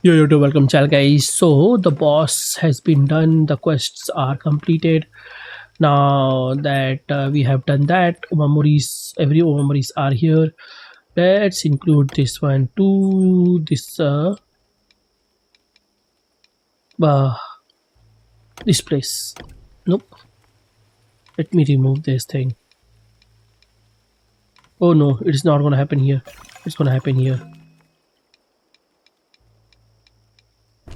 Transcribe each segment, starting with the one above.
Yo, welcome, channel guys. So the boss has been done. The quests are completed. Now that we have done that, memories, every memories are here. Let's include this one to this uh, this place. Nope. Let me remove this thing. Oh no, it's not gonna happen here. It's gonna happen here.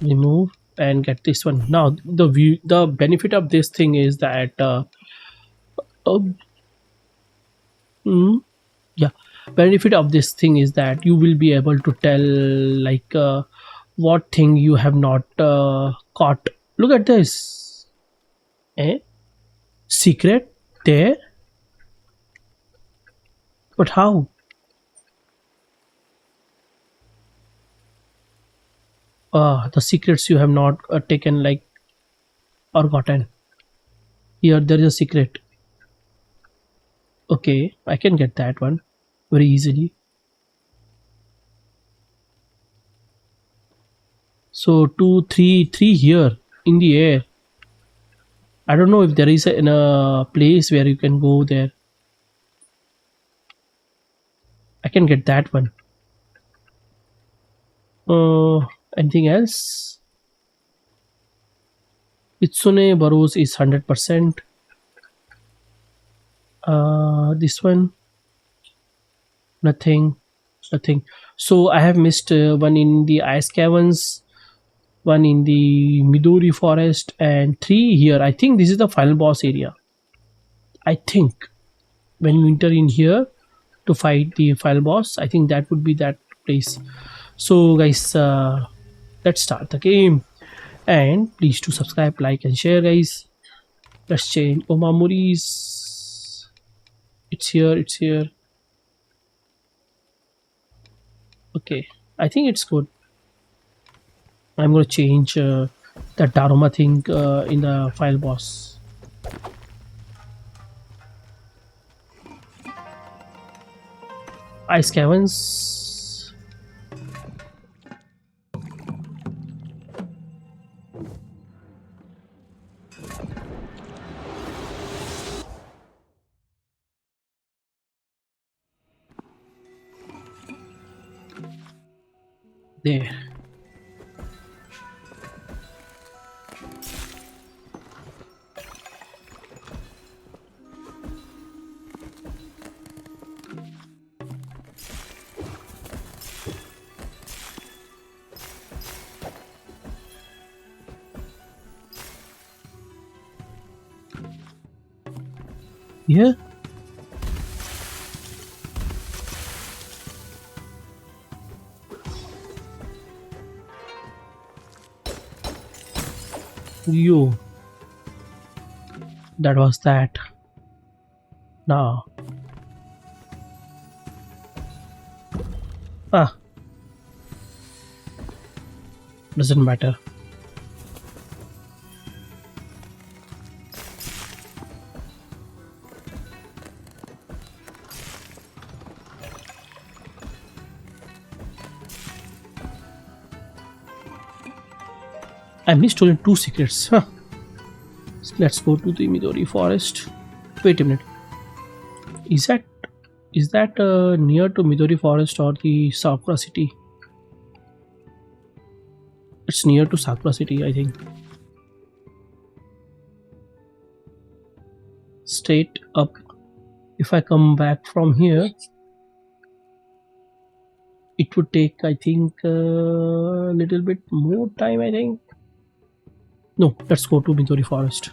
Remove and get this one. Now the view, the benefit of this thing is that uh, mm, yeah, benefit of this thing is that you will be able to tell like what thing you have not caught. Look at this, eh? Secret there, but how? The secrets you have not taken, like, or gotten. Here there is a secret. Okay, I can get that one very easily. So two, three here in the air. I don't know if there is in a place where you can go there. I can get that one. Anything else? Itsune Burrows is 100%. This one, nothing, nothing. So I have missed one in the ice caverns, one in the Midori forest, and three here. I think this is the final boss area. I think when you enter in here to fight the final boss, I think that would be that place. So guys, let's start the game. And please do subscribe, like, and share, guys. Let's change Omamuris. It's here, it's here. Okay, I think it's good. I'm going to change that Daruma thing in the file boss. Ice caverns. There. Yeah. Yo. That was that. Now. Ah. Doesn't matter. I missed only two secrets. Huh. Let's go to the Midori forest. Wait a minute. Is that near to Midori forest or the Sakura city? It's near to Sakura city, I think. Straight up. If I come back from here, it would take, I think, a little bit more time, I think. No, let's go to Midori forest.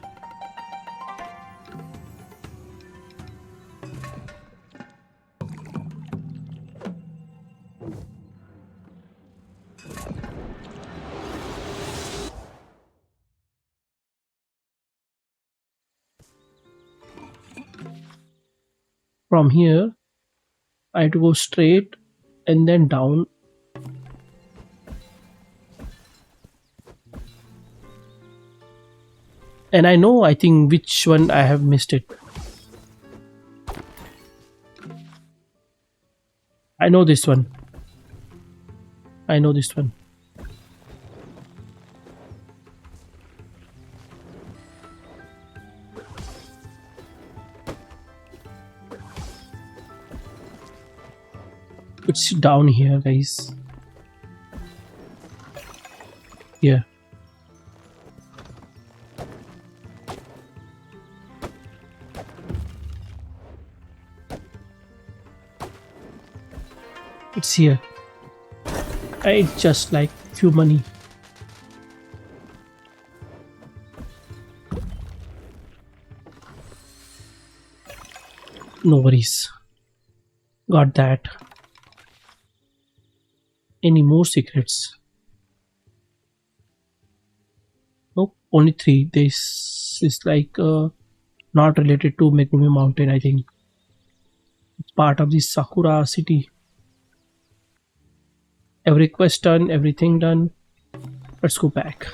From here, I have to go straight and then down. And I know, I think, which one I have missed it. I know this one. I know this one. It's down here, guys. Yeah. It's here. It's just like few money. No worries. Got that. Any more secrets? Nope. Only three. This is like not related to Megumi Mountain. I think it's part of the Sakura city. Every quest done. Everything done. Let's go back.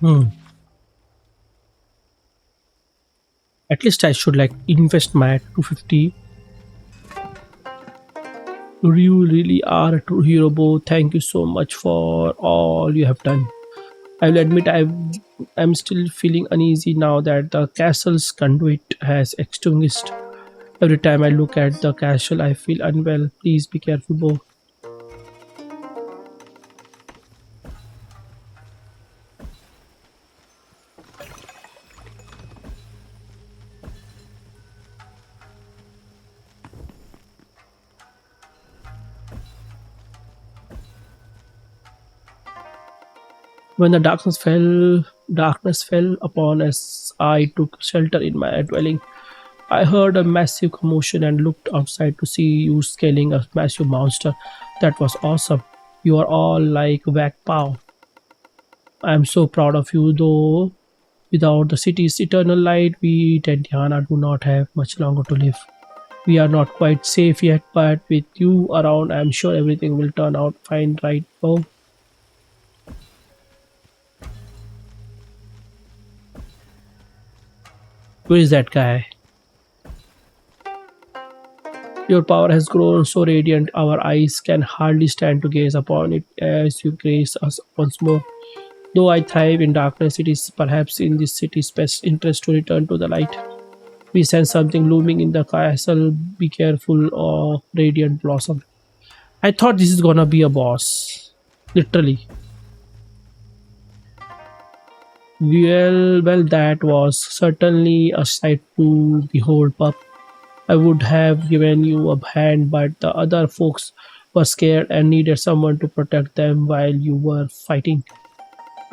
Hmm. At least I should like invest my 250. You really are a true hero, Bo. Thank you so much for all you have done. I will admit I'm still feeling uneasy now that the castle's conduit has extinguished. Every time I look at the castle, I feel unwell. Please be careful, Bo. When the darkness fell upon us. I took shelter in my dwelling. I heard a massive commotion and looked outside to see you scaling a massive monster. That was awesome. You are all like whack pow. I am so proud of you, though. Without the city's eternal light, we Tentiana do not have much longer to live. We are not quite safe yet, but with you around, I am sure everything will turn out fine, right, Bo? Who is that guy? Your power has grown so radiant, our eyes can hardly stand to gaze upon it as you grace us once more. Though I thrive in darkness, it is perhaps in this city's best interest to return to the light. We sense something looming in the castle. Be careful of Radiant Blossom. I thought this is gonna be a boss. Literally. Well, that was certainly a sight to behold, pup. I would have given you a hand, but the other folks were scared and needed someone to protect them while you were fighting.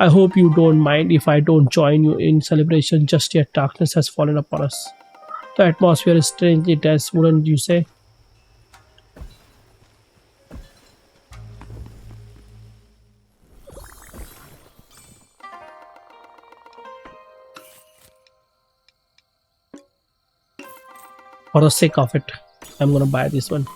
I hope you don't mind if I don't join you in celebration just yet. Darkness has fallen upon us. The atmosphere is strangely tense, wouldn't you say? For the sake of it, I'm gonna buy this one.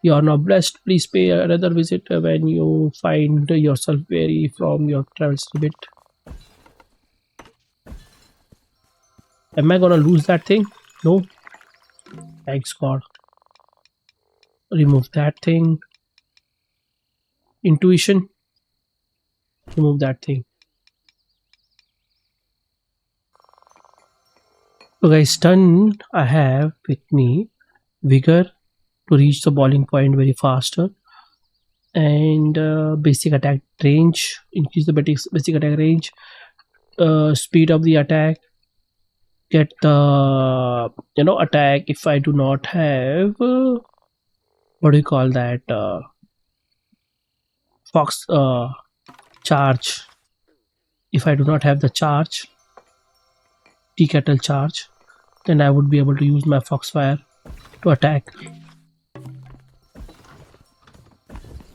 You are now blessed. Please pay another visit when you find yourself weary from your travels a bit. Am I gonna lose that thing? No. Thanks God. Remove that thing. Intuition. Remove that thing. So guys, stun I have with me vigor to reach the boiling point very faster, and basic attack range, increase the basic attack range, speed of the attack, get the attack if I do not have what do you call that, fox charge. If I do not have the charge, tea kettle charge, then I would be able to use my foxfire. to attack.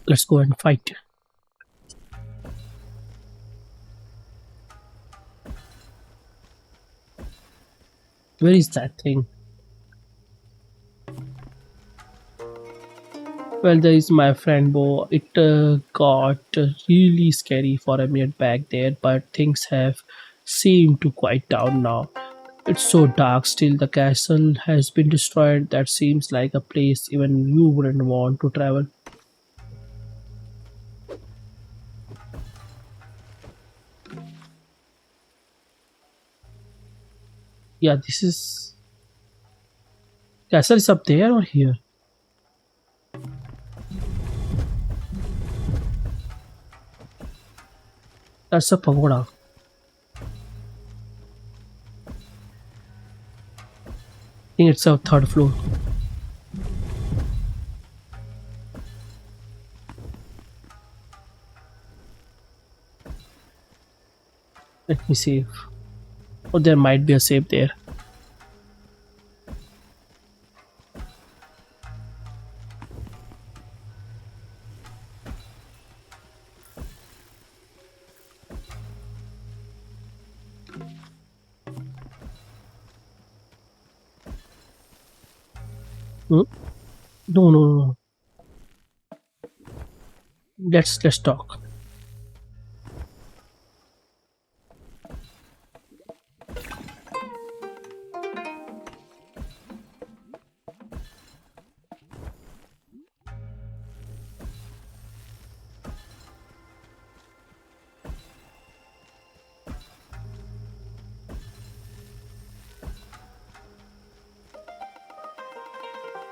Let's go and fight. Where is that thing? Well, there is my friend Bo. It got really scary for a minute back there, but things have seemed to quiet down now. It's so dark still. The castle has been destroyed. That seems like a place even you wouldn't want to travel. Yeah, this is castle is up there or here? That's a pagoda. I think it's a third floor. Let me see. Oh, there might be a safe there. Hmm? No, no, no. Let's talk.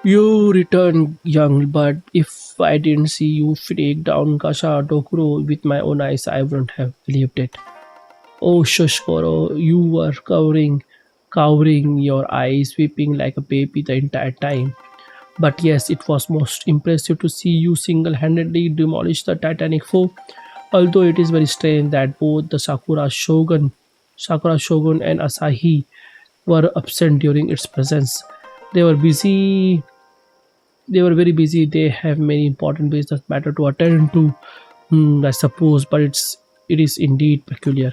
You returned young, but if I didn't see you break down Kasha Dokuro with my own eyes, I wouldn't have believed it. Oh, shush, Koro, you were covering your eyes, weeping like a baby the entire time. But yes, it was most impressive to see you single-handedly demolish the Titanic foe. Although it is very strange that both the Sakura Shogun and Asahi were absent during its presence. They were busy. They were very busy. They have many important business matter to attend to. I suppose, but it is indeed peculiar.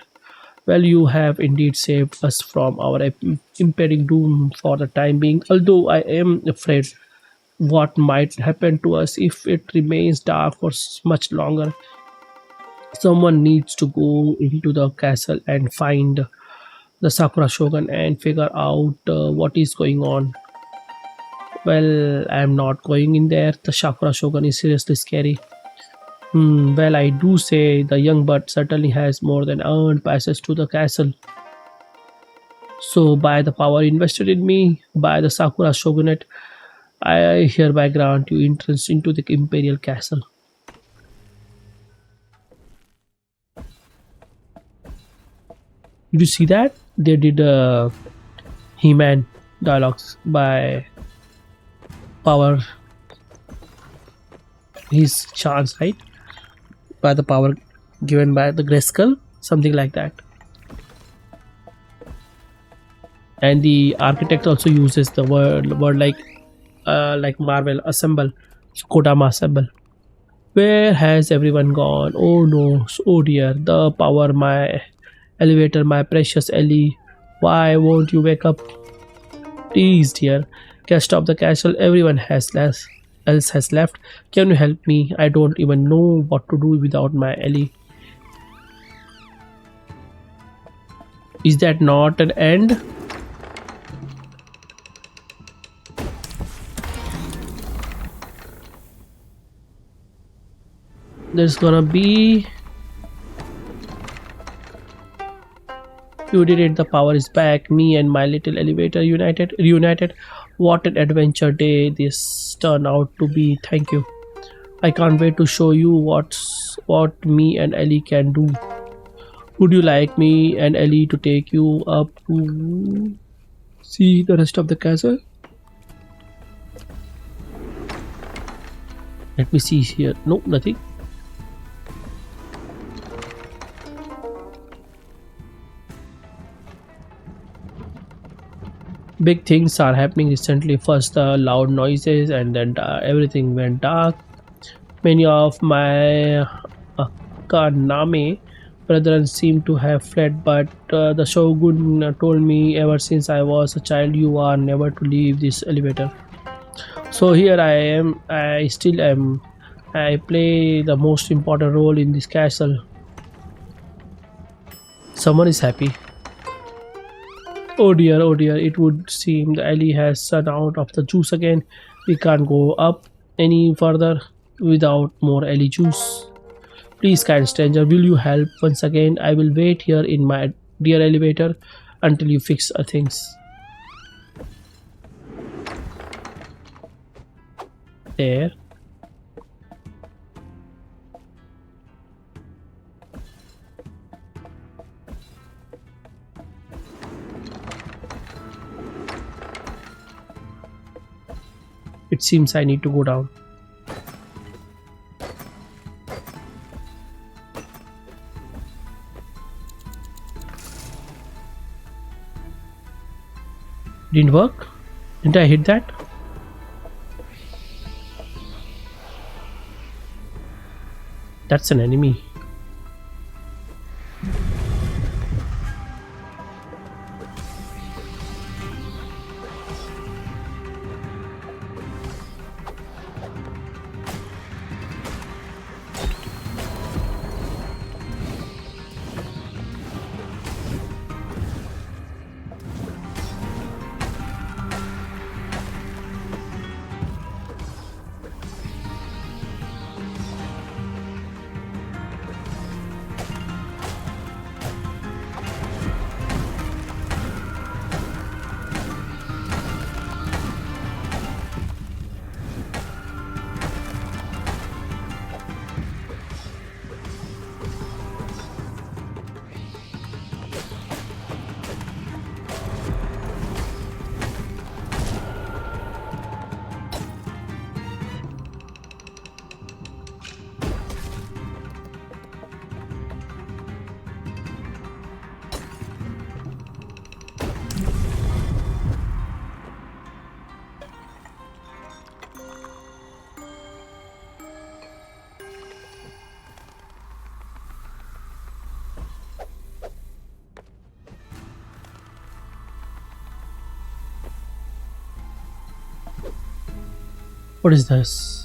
Well, you have indeed saved us from our impending doom for the time being. Although I am afraid what might happen to us if it remains dark for much longer. Someone needs to go into the castle and find the Sakura Shogun and figure out what is going on. Well, I am not going in there. The Sakura Shogun is seriously scary. Well, I do say the young bird certainly has more than earned passage to the castle. So, by the power invested in me, by the Sakura Shogunate, I hereby grant you entrance into the Imperial castle. Did you see that? They did He-Man dialogues by power, his chance, right? By the power given by the Grayskull, something like that. And the architect also uses the word like Marvel assemble, Kodama assemble. Where has everyone gone? Oh no, oh dear, the power, my elevator, my precious Ellie. Why won't you wake up? Please, dear. Guest of the castle, everyone else has left. Can you help me? I don't even know what to do without my Ellie. Is that not an end? There's gonna be. You did it, the power is back. Me and my little elevator reunited. What an adventure day this turned out to be. Thank you. I can't wait to show you what me and Ellie can do. Would you like me and Ellie to take you up to see the rest of the castle? Let me see here. No, nothing. Big things are happening recently. First, the loud noises, and then everything went dark. Many of my Kaname brethren seem to have fled, but the Shogun told me ever since I was a child, you are never to leave this elevator. So here I am. I still am. I play the most important role in this castle. Someone is happy. Oh dear, it would seem the alley has run out of the juice again. We can't go up any further without more alley juice. Please, kind stranger, will you help once again? I will wait here in my dear elevator until you fix things. There. It seems I need to go down. Didn't work? Didn't I hit that? That's an enemy. What is this?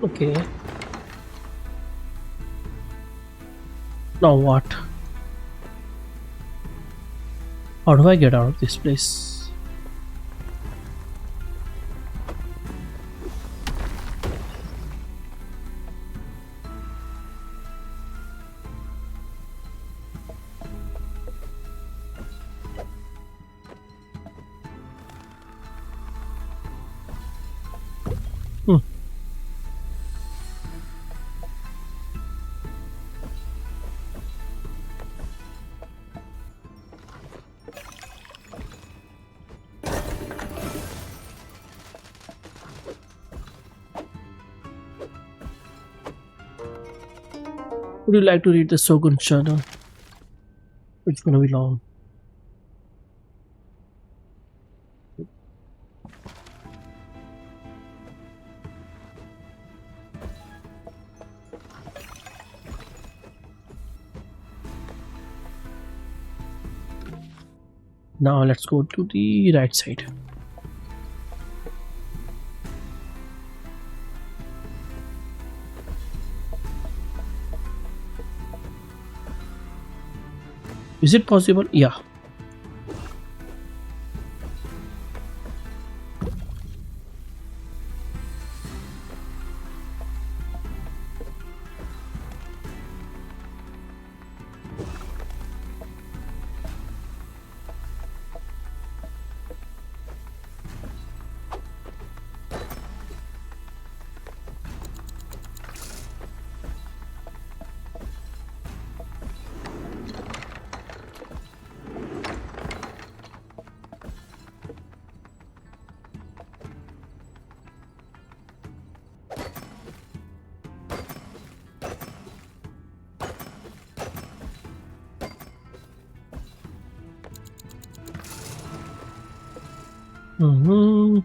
Okay. Now what? How do I get out of this place? Hmm. Would you like to read the Shogun journal? It's gonna be long. Now let's go to the right side. Is it possible? Yeah. Mm-hmm.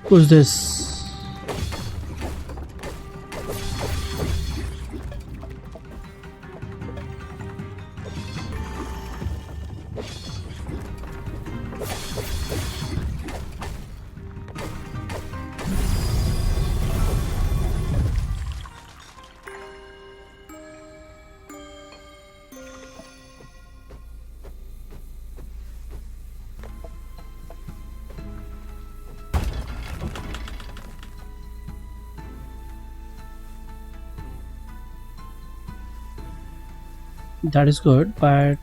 Who's this? That is good, but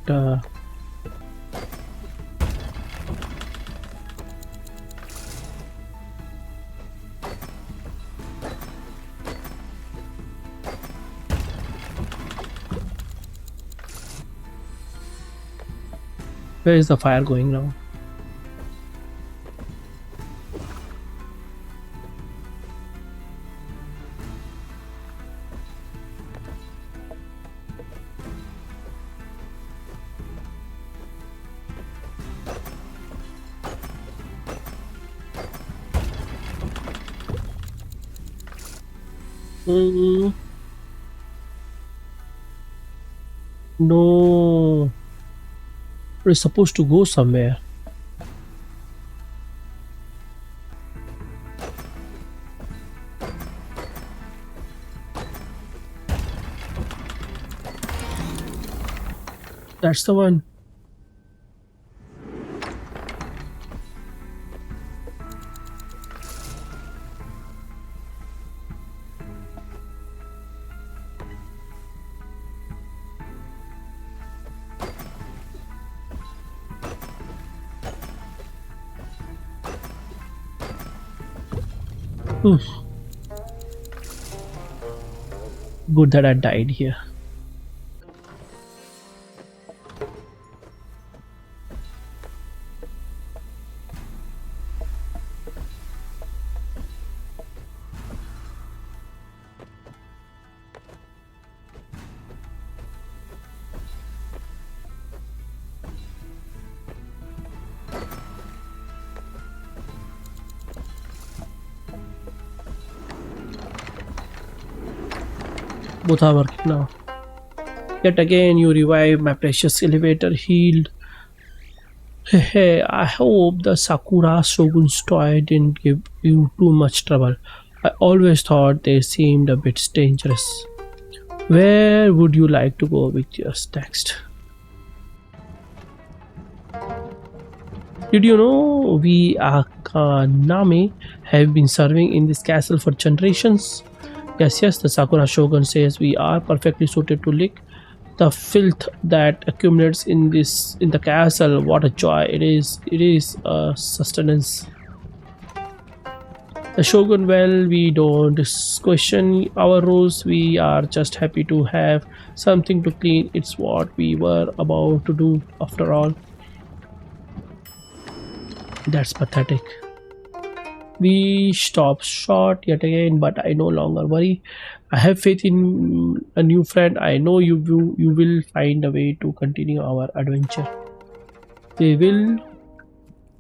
where is the fire going now? Mm, no, we're supposed to go somewhere. That's the one. Oof. Good that I died here. Both are working now. Yet again, you revive my precious elevator healed. Hey, I hope the Sakura Shogun's toy didn't give you too much trouble. I always thought they seemed a bit dangerous. Where would you like to go with yours next? Did you know we Akaname have been serving in this castle for generations? Yes, the Sakura Shogun says we are perfectly suited to lick the filth that accumulates in the castle. What a joy it is! It is a sustenance. The Shogun, well, we don't question our rules. We are just happy to have something to clean. It's what we were about to do after all. That's pathetic. We stop short yet again, but I no longer worry. I have faith in a new friend. I know you will find a way to continue our adventure. We will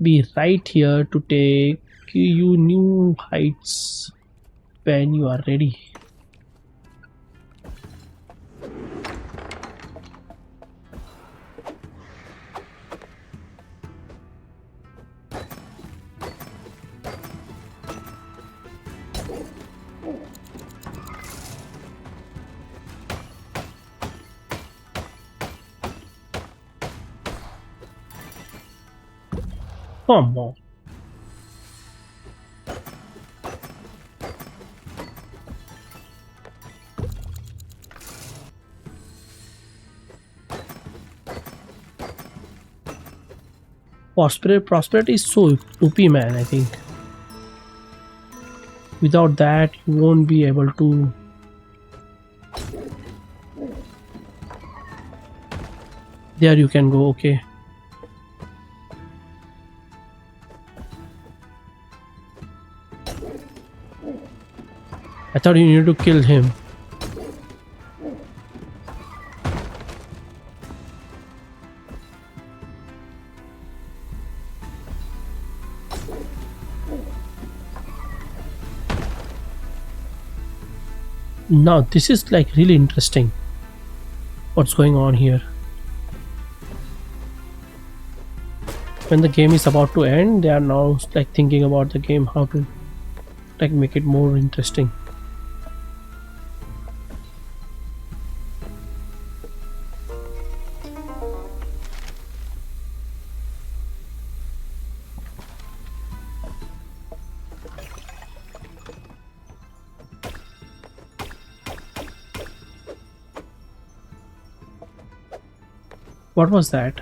be right here to take you new heights when you are ready. Come on. Prosperity is so OP, man. I think without that, you won't be able to. There you can go. Okay. I thought you needed to kill him. Now this is like really interesting. What's going on here? When the game is about to end, they are now like thinking about the game, how to like make it more interesting. What was that?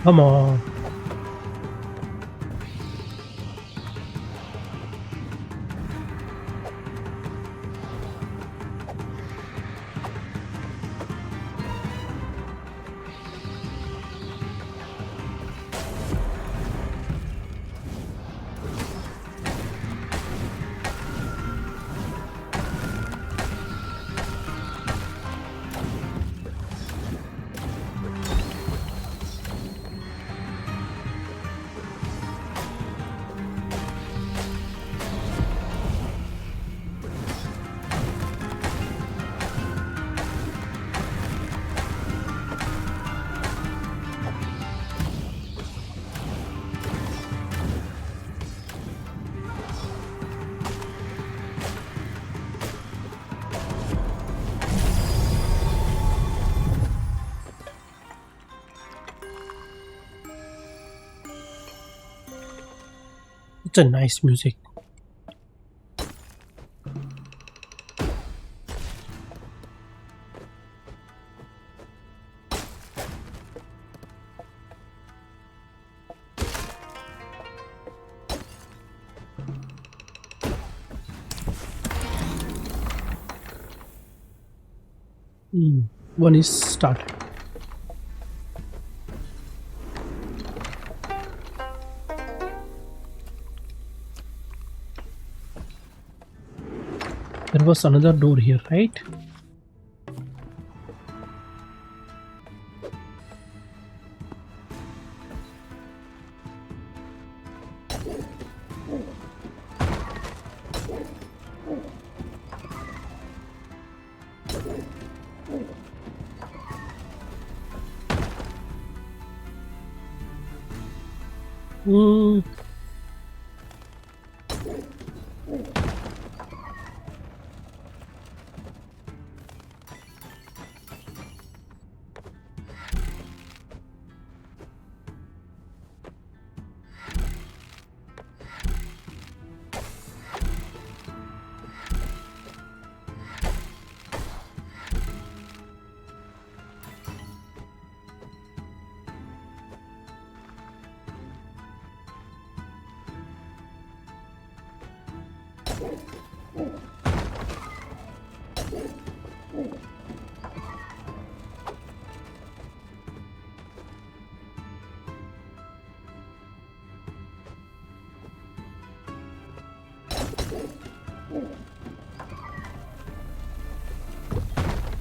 Come on. It's a nice music. One is started. There was another door here, right? Hmm.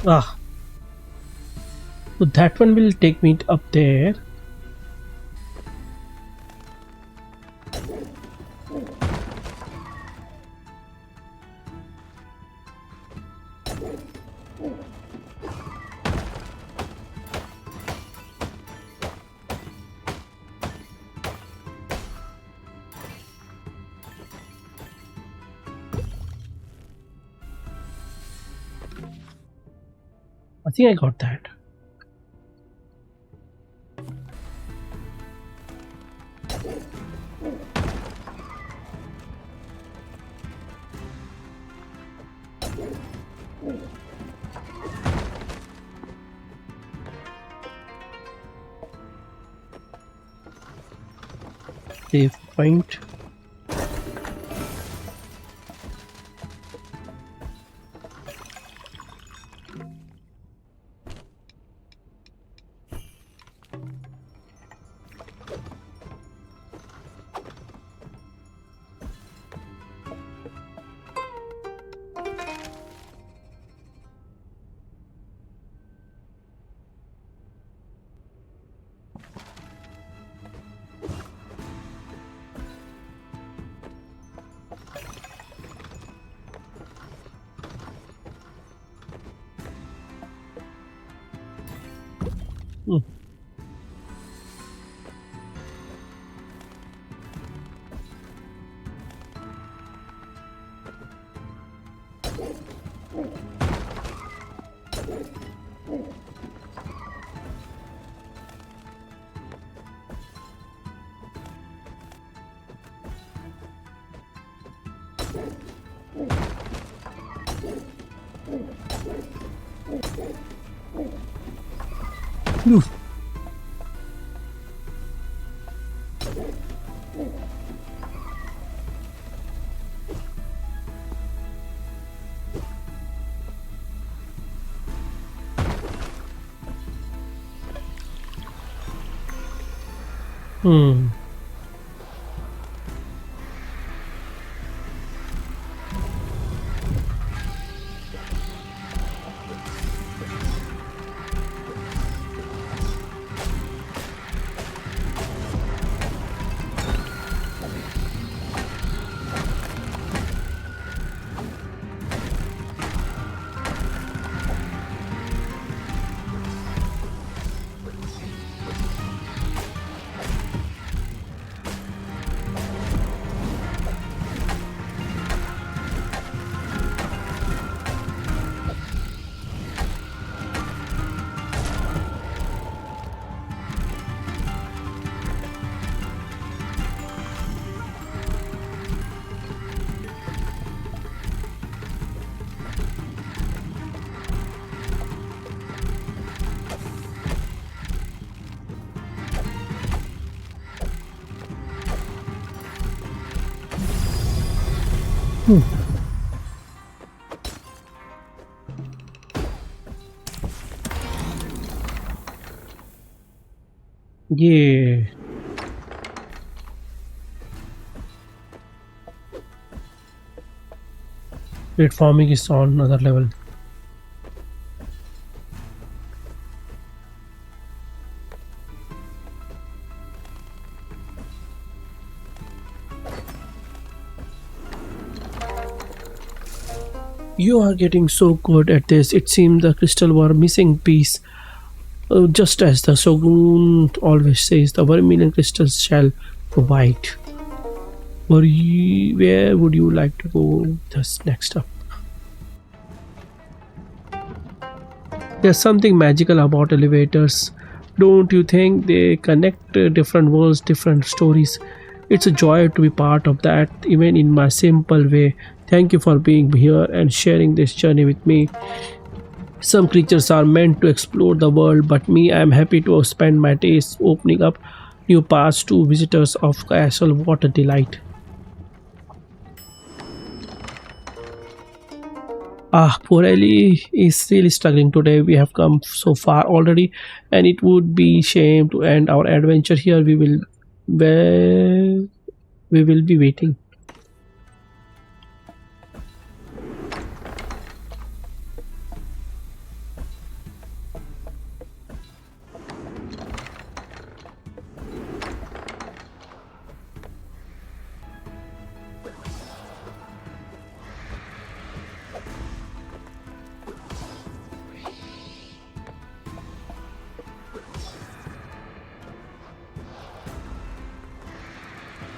Ah, so that one will take me up there. I think I got that. Save point. Hmm. Oof. Hmm. Hmm. Yeah. Platforming is on another level. You are getting so good at this. It seemed the crystal were missing piece. Just as the Shogun always says, the vermilion crystals shall provide. Where would you like to go this next up? There's something magical about elevators. Don't you think they connect different worlds, different stories? It's a joy to be part of that, even in my simple way. Thank you for being here and sharing this journey with me. Some creatures are meant to explore the world, but me, I am happy to spend my days opening up new paths to visitors of Castle Water Delight. Ah, poor Ellie is really struggling today. We have come so far already, and it would be shame to end our adventure here. Well, we will be waiting.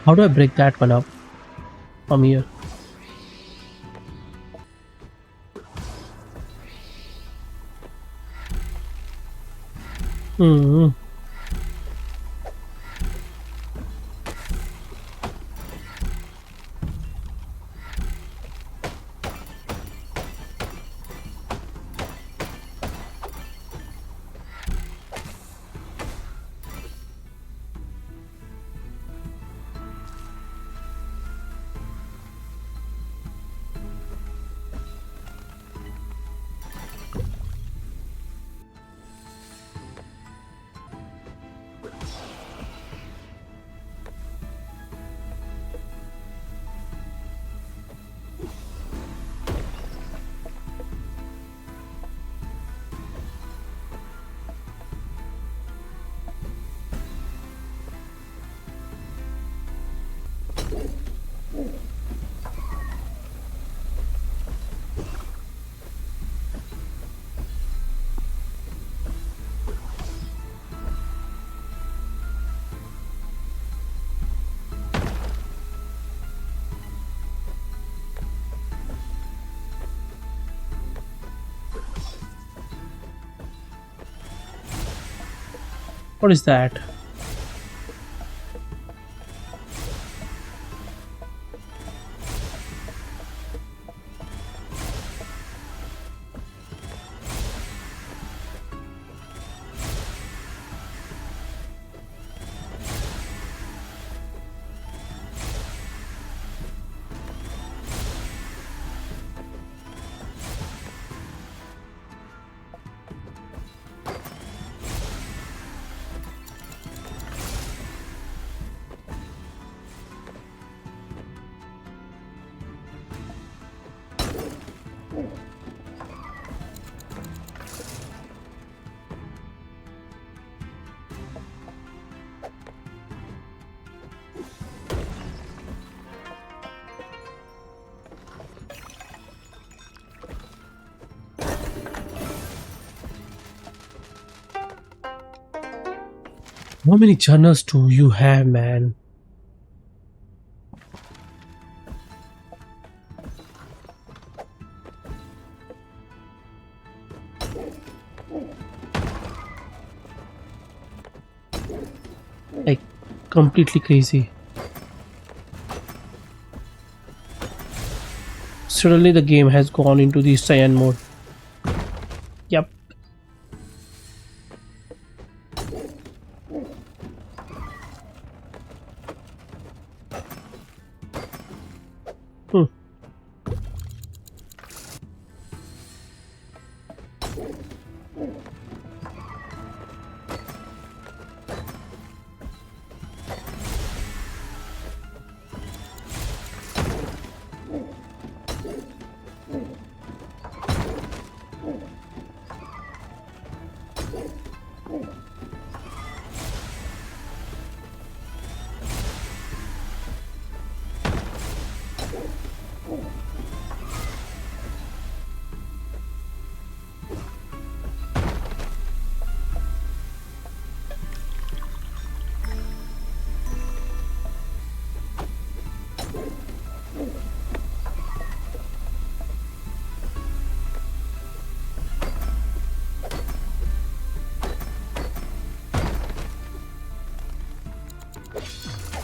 How do I break that one up from here? Hmm. What is that? How many journals do you have, man? Like, completely crazy. Suddenly, the game has gone into the cyan mode. Yep. Hmm.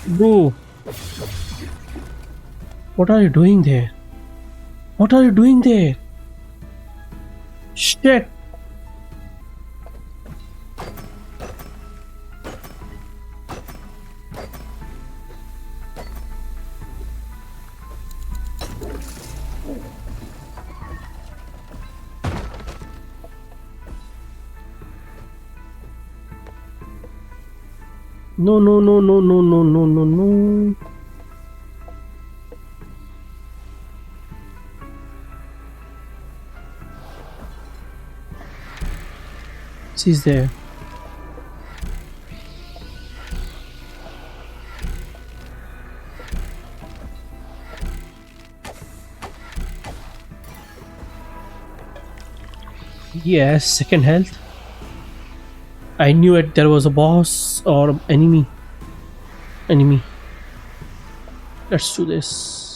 Bro, what are you doing there? What are you doing there? Shit! No, no, no, no, no, no, no, no, no. She's there. Yes, second health. I knew it. There was a boss or enemy. Enemy. Let's do this.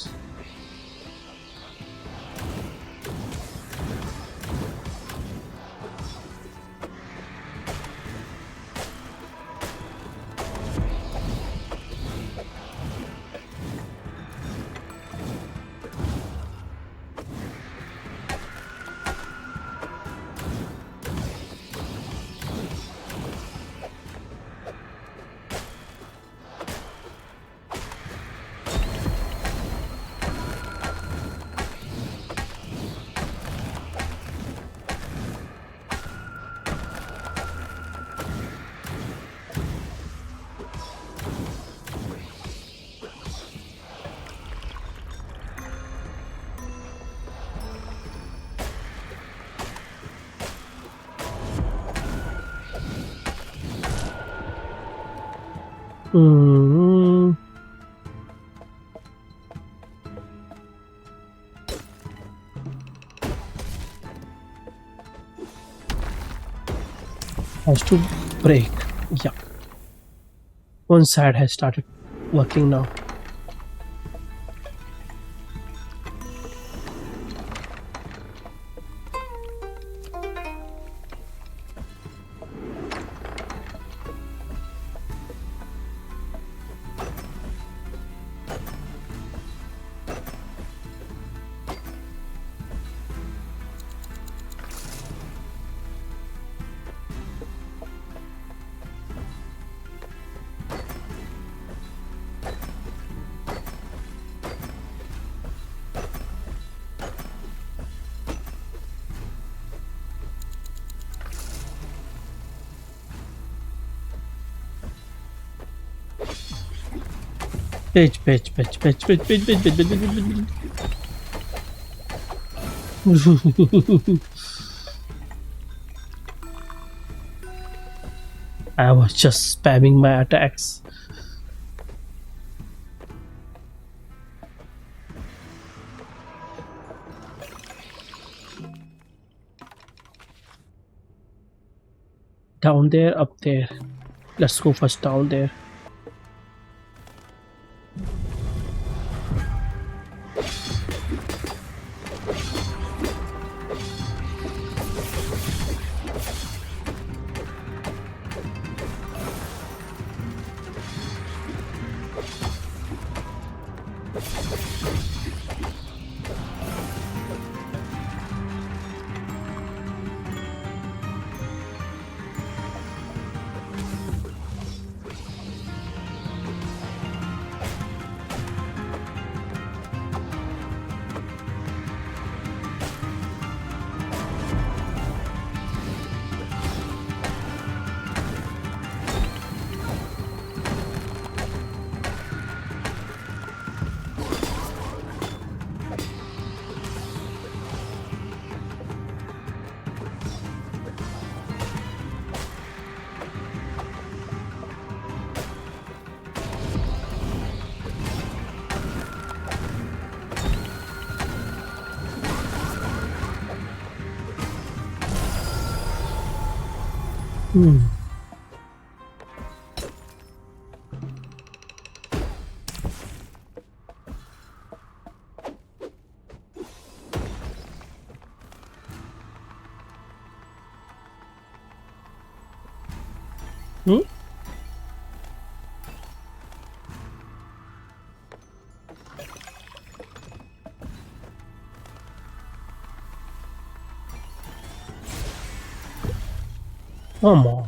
Mm. Has to break. Yeah. One side has started working now. Pitch. I was just spamming my attacks. Down there, up there. Let's go first down there. Hmm. Hmm? Come on.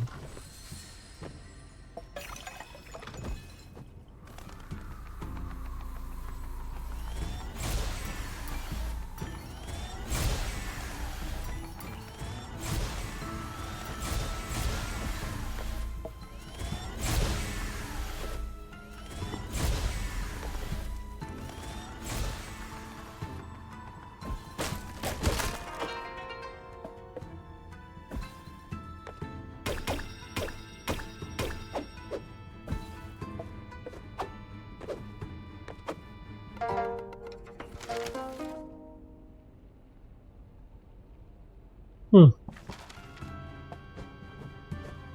Hmm.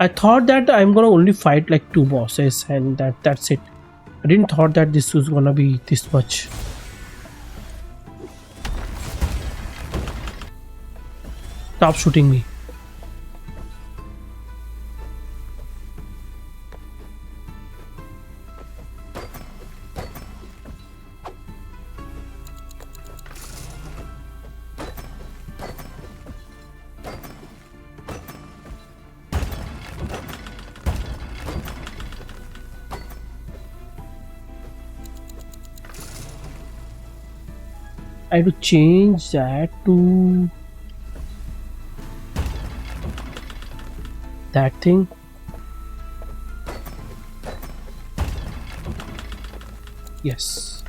I thought that I'm gonna only fight like two bosses and that's it. I didn't thought that this was gonna be this much. Stop shooting me. I have to change that to that thing. Yes.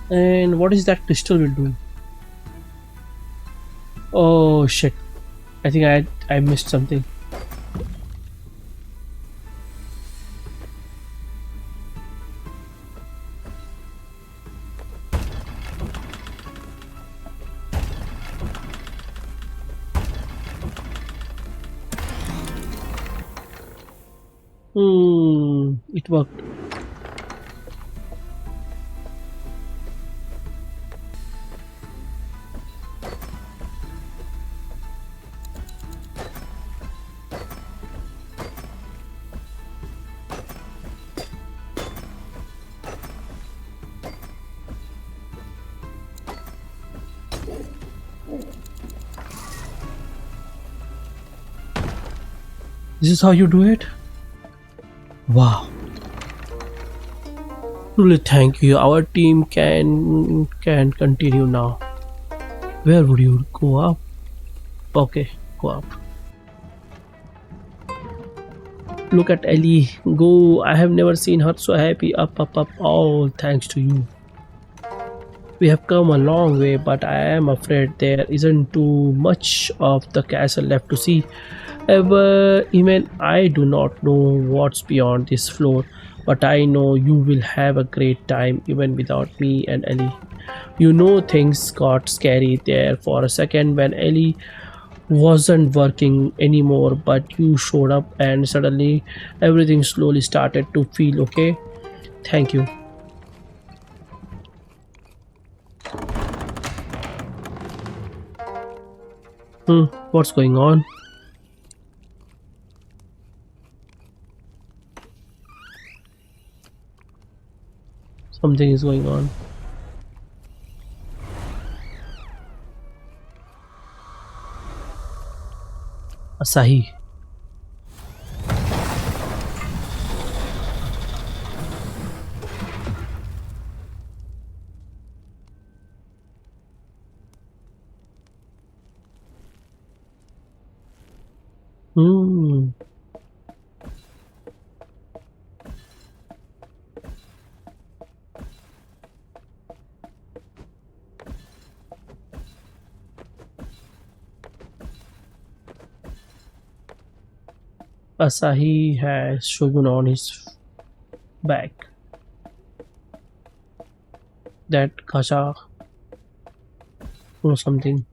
And what is that crystal will do? Oh shit. I think I missed something. It worked. This is how you do it? Wow. Truly thank you. Our team can continue now. Where would you go up? Okay, go up. Look at Ellie. Go. I have never seen her so happy. Up, up, up. All thanks to you. We have come a long way, but I am afraid there isn't too much of the castle left to see. Even I do not know what's beyond this floor, but I know you will have a great time even without me and Ellie. You know, things got scary there for a second when Ellie wasn't working anymore, but you showed up and suddenly everything slowly started to feel okay. Thank you. What's going on? Something is going on. Asahi. Hmm. Asahi has Shogun on his back. That gacha or something.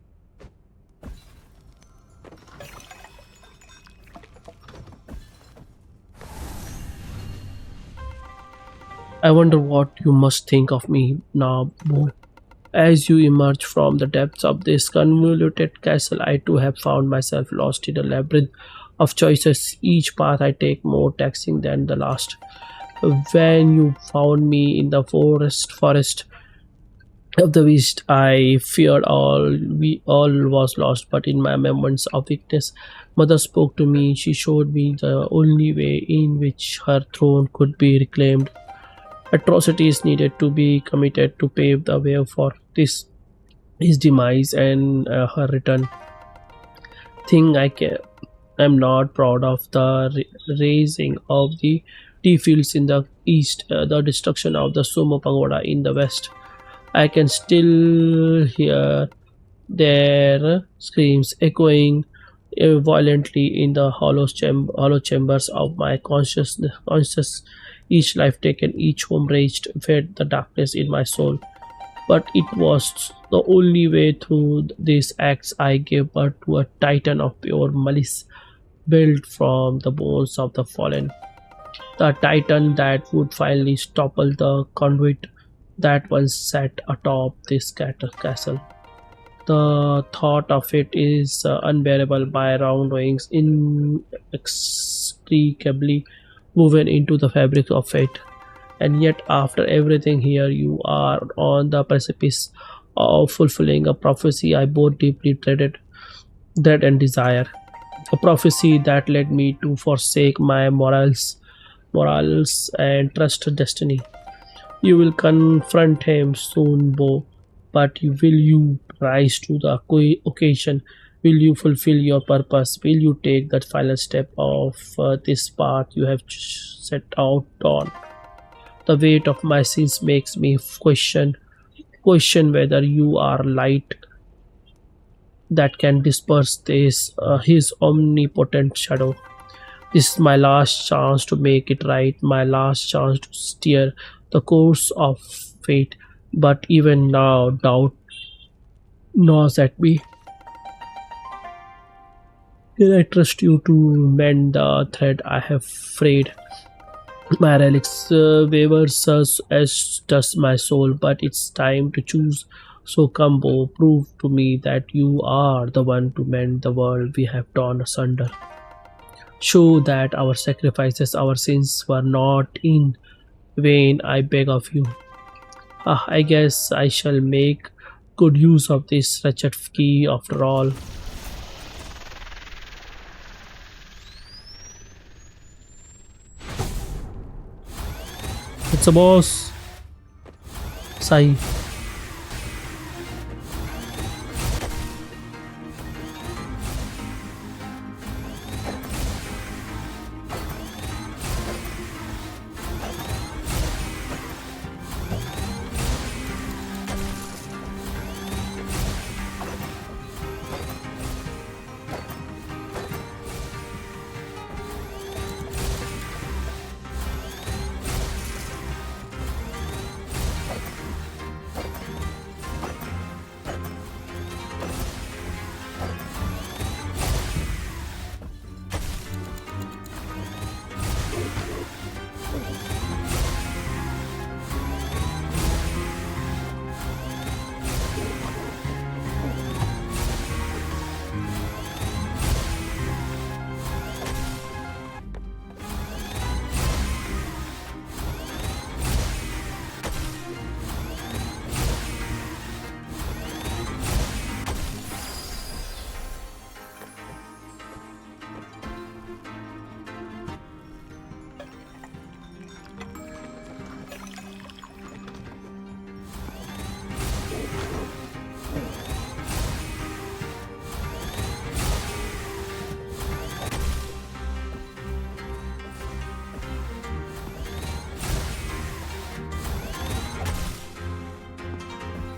I wonder what you must think of me now, Boo. As you emerge from the depths of this convoluted castle, I too have found myself lost in a labyrinth of choices, each path I take more taxing than the last. When you found me in the forest of the West, I feared all was lost, but in my moments of weakness, Mother spoke to me. She showed me the only way in which her throne could be reclaimed. Atrocities needed to be committed to pave the way for this his demise and her return. Thing I'm not proud of the raising of the tea fields in the east, the destruction of the Sumo pagoda in the west. I can still hear their screams echoing violently in the hollow chambers of my conscious. Each life taken, each home raised, fed the darkness in my soul. But it was the only way through these acts I gave birth to a titan of pure malice, built from the bones of the fallen. The titan that would finally topple the conduit that once sat atop this castle. The thought of it is unbearable by wrongdoings inextricably woven into the fabric of fate. And yet, after everything here, you are on the precipice of fulfilling a prophecy I both deeply dread and desire. A prophecy that led me to forsake my morals and trust destiny. You will confront him soon, Bo, but will you rise to the occasion? Will you fulfill your purpose? Will you take that final step of this path you have set out on? The weight of my sins makes me question whether you are light that can disperse his omnipotent shadow. This is my last chance to make it right, my last chance to steer the course of fate. But even now, doubt gnaws at me. Can I trust you to mend the thread I have frayed? My relics wavers as does my soul, but it's time to choose. So, Kambo, prove to me that you are the one to mend the world we have torn asunder. Show that our sacrifices, our sins were not in vain, I beg of you. I guess I shall make good use of this wretched key after all. It's a boss. Sai.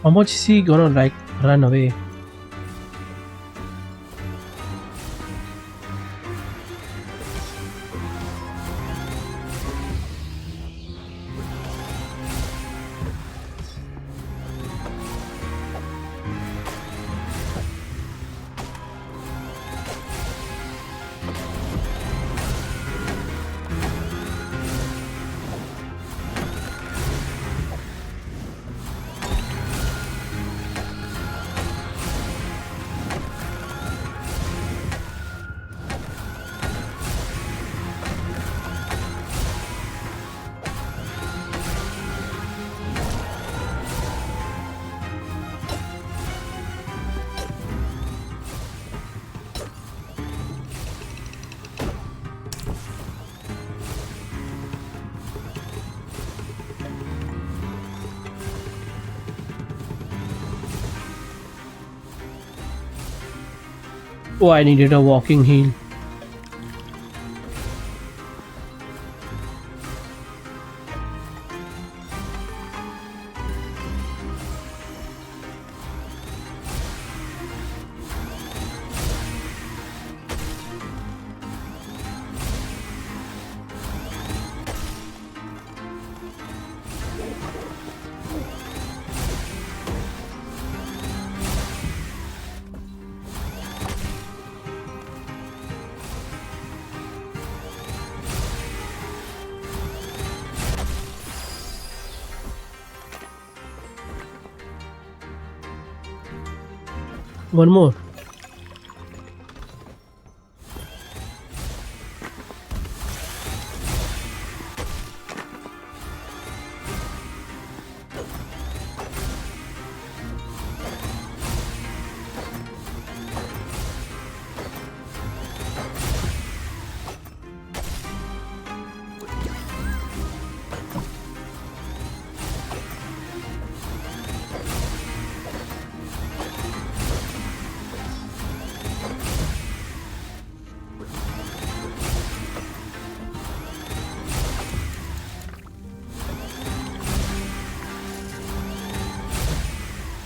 How much is he gonna like run away? Oh, I needed a walking heel. One more.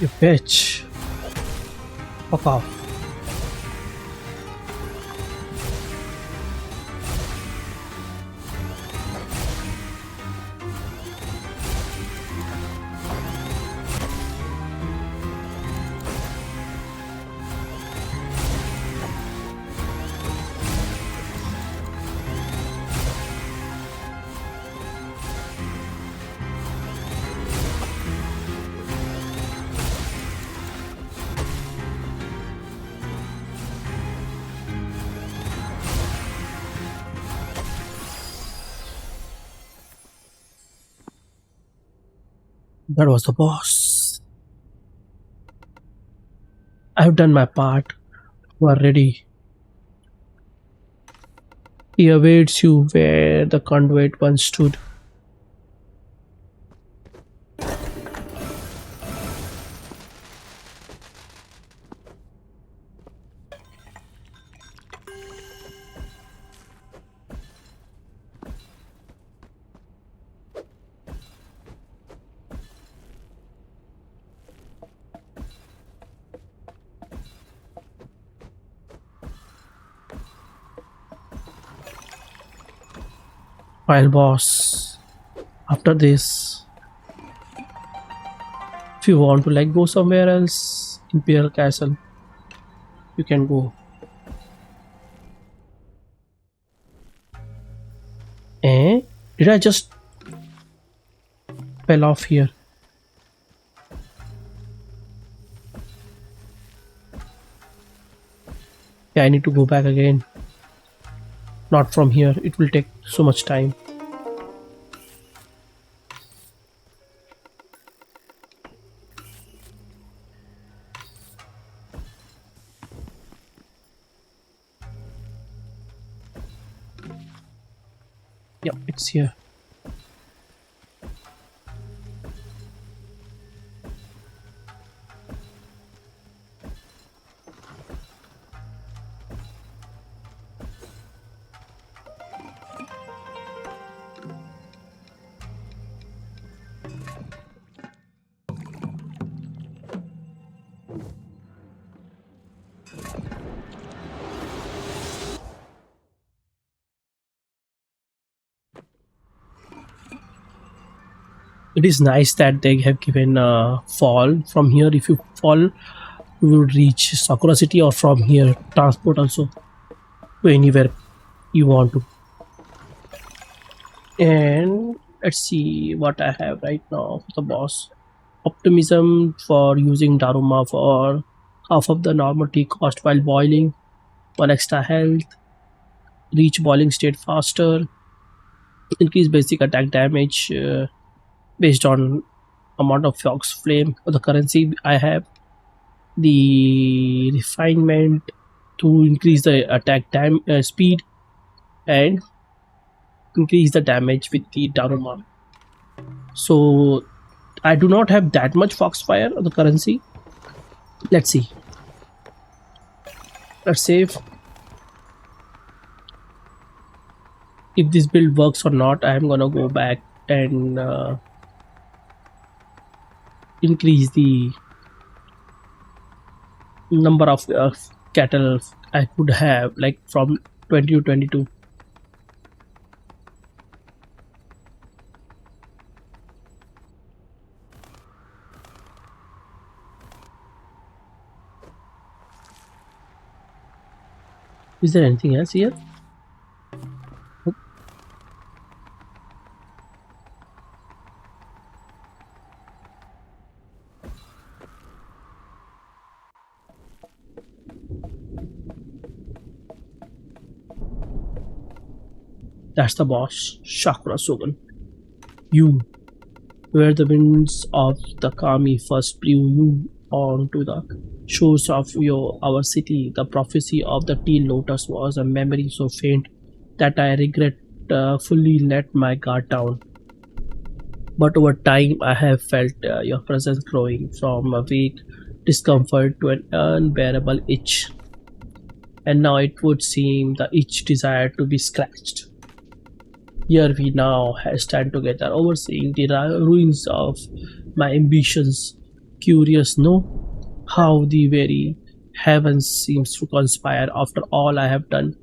You bitch. Fuck off. That was the boss. I've done my part. You are ready. He awaits you where the conduit once stood. Final boss. After this, if you want to like go somewhere else, Imperial Castle, you can go. Eh? Did I just fell off here? Yeah, I need to go back again. Not from here. It will take so much time. Yep, it's here. It is nice that they have given a fall from here. If you fall, you will reach Sakura City, or from here transport also to anywhere you want to. And let's see what I have right now for the boss. Optimism for using Daruma for half of the normal tea cost while boiling, one extra health, reach boiling state faster, increase basic attack damage based on amount of fox flame or the currency I have, the refinement to increase the attack speed, and increase the damage with the Daruma. So I do not have that much foxfire or the currency. Let's see. Let's save. If this build works or not, I'm gonna go back and increase the number of cattle I could have, like from 20 to 22. Is there anything else here? Oh, that's the boss, Sakura Shogun. You were the winds of the Kami first blew you onto the shores of our city. The prophecy of the Teal Lotus was a memory so faint that I regret fully let my guard down. But over time, I have felt your presence growing from a vague discomfort to an unbearable itch. And now it would seem the itch desired to be scratched. Here we now stand together, overseeing the ruins of my ambitions. Curious, no? How the very heavens seems to conspire after all I have done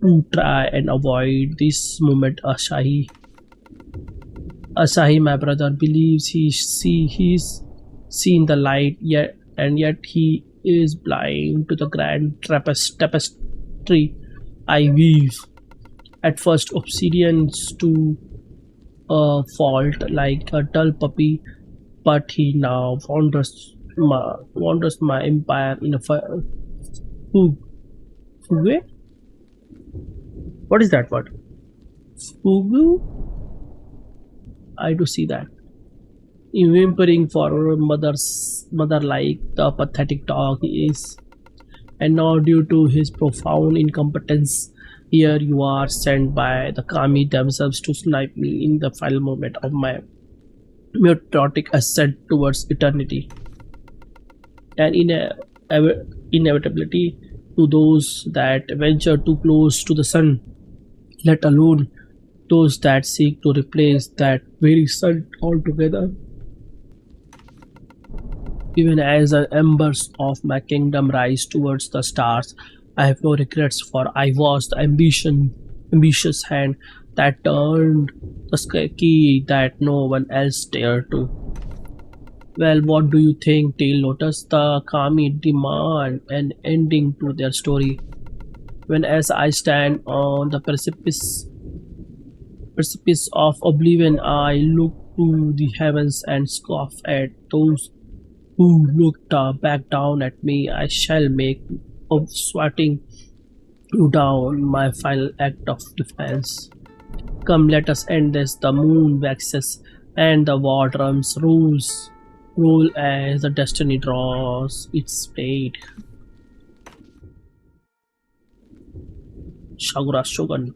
to try and avoid this moment, Asahi. Asahi, my brother, believes he's seen the light, yet he is blind to the grand tapestry I weave. At first, obsidian to a fault like a dull puppy, but he now wanders my empire in a fug. Fugue? What is that word? Fugu? I do see that. Whimpering for mother like the pathetic dog he is. And now due to his profound incompetence, here you are sent by the Kami themselves to snipe me in the final moment of my meteoric ascent towards eternity. And inevitability to those that venture too close to the sun, let alone those that seek to replace that very sun altogether. Even as the embers of my kingdom rise towards the stars, I have no regrets, for I was the ambitious hand that turned the key that no one else dared to. Well, what do you think, Teal Lotus? The Kami demand an ending to their story. When as I stand on the precipice of oblivion, I look to the heavens and scoff at those who looked back down at me. I shall make of swatting you down my final act of defense. Come, let us end this. The moon waxes and the war drums roll as the destiny draws its blade. Sakura Shogun.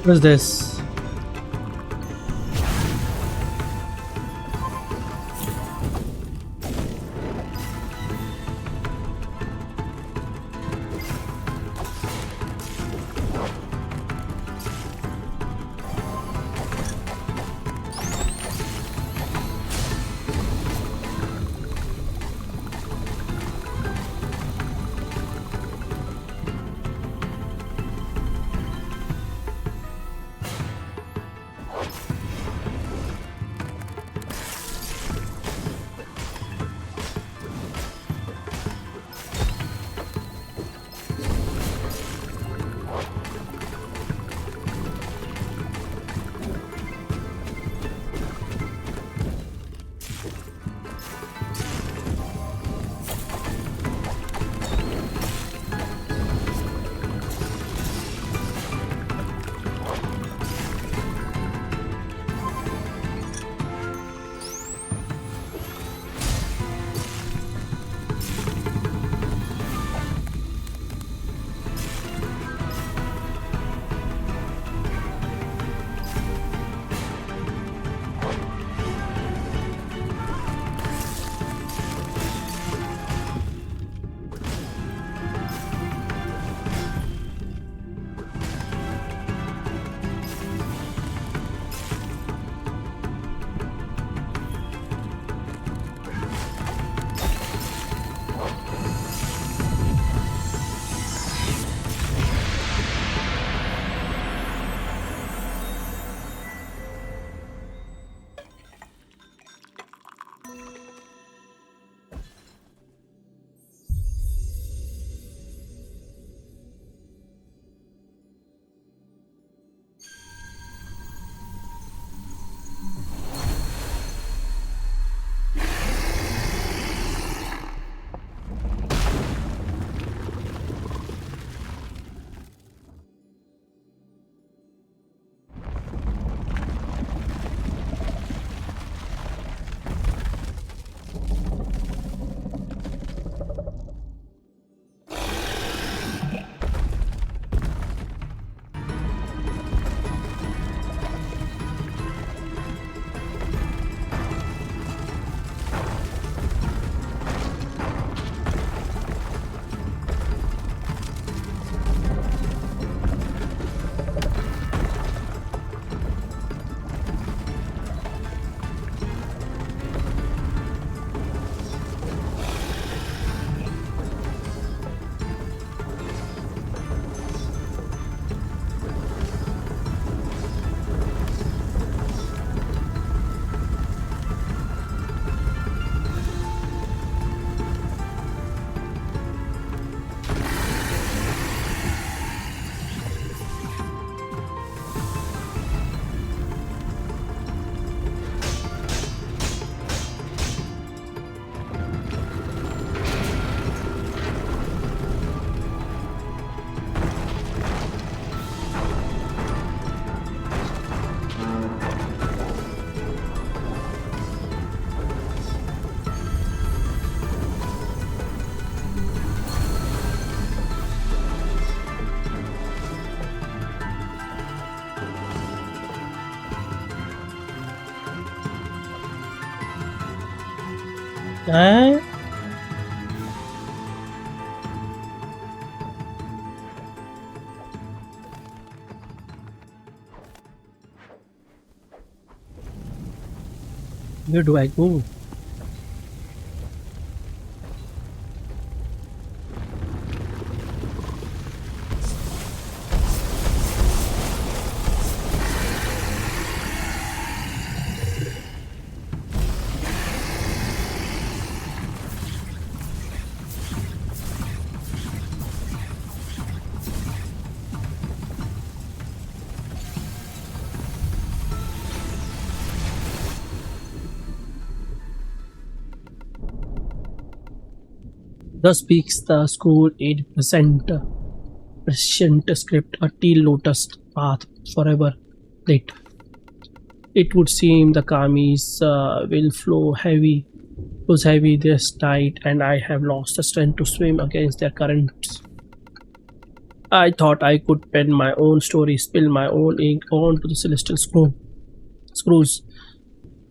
What is this? Huh? Where do I go? Thus speaks the scroll 8% prescient script, a Teal Lotus path forever lit. It would seem the Kamis will flows heavy this night, and I have lost the strength to swim against their currents. I thought I could pen my own story, spill my own ink onto the celestial scrolls,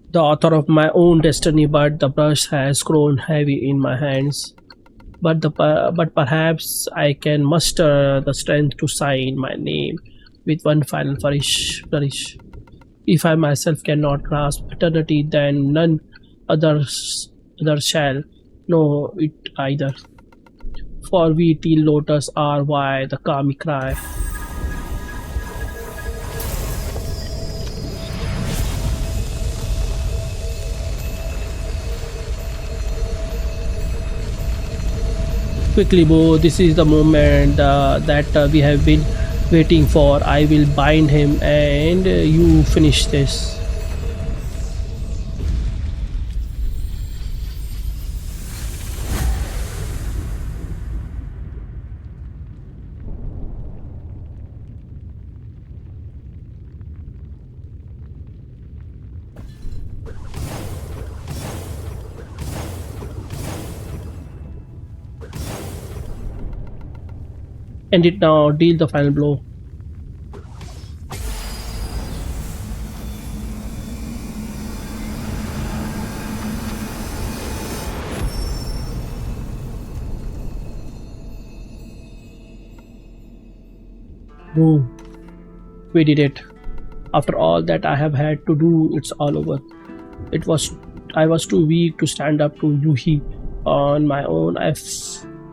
the author of my own destiny, but the brush has grown heavy in my hands. But perhaps I can muster the strength to sign my name with one final flourish. If I myself cannot grasp eternity, then none others shall know it either. For we Teal Lotus are why the Kami cry. Quickly, Bo, this is the moment that we have been waiting for. I will bind him and you finish this. End it now, deal the final blow. Boom. We did it. After all that I have had to do, it's all over. It was I was too weak to stand up to Yuhi on my own. I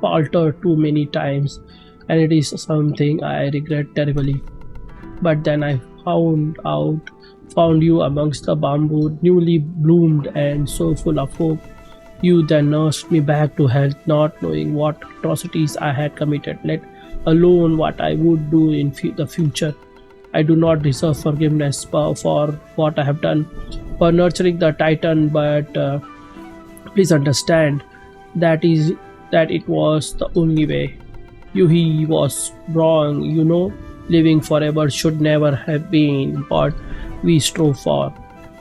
faltered too many times, and it is something I regret terribly. But then I found you amongst the bamboo, newly bloomed and so full of hope. You then nursed me back to health, not knowing what atrocities I had committed, let alone what I would do in the future. I do not deserve forgiveness for what I have done, for nurturing the titan, but please understand that is that it was the only way. He was wrong, you know. Living forever should never have been what we strove for.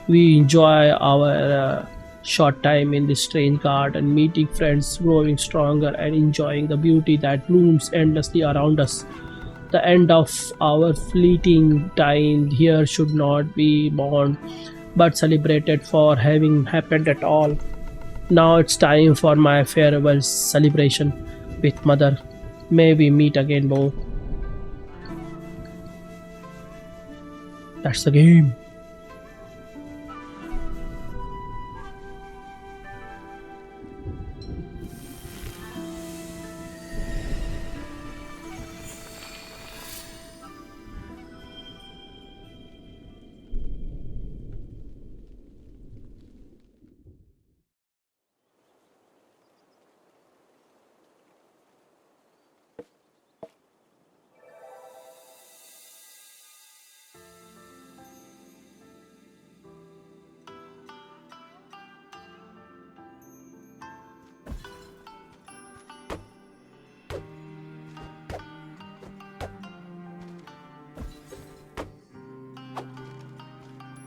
We enjoy our short time in this strange garden, meeting friends, growing stronger, and enjoying the beauty that blooms endlessly around us. The end of our fleeting time here should not be mourned, but celebrated for having happened at all. Now it's time for my farewell celebration with Mother. May we meet again, Bo. That's the game.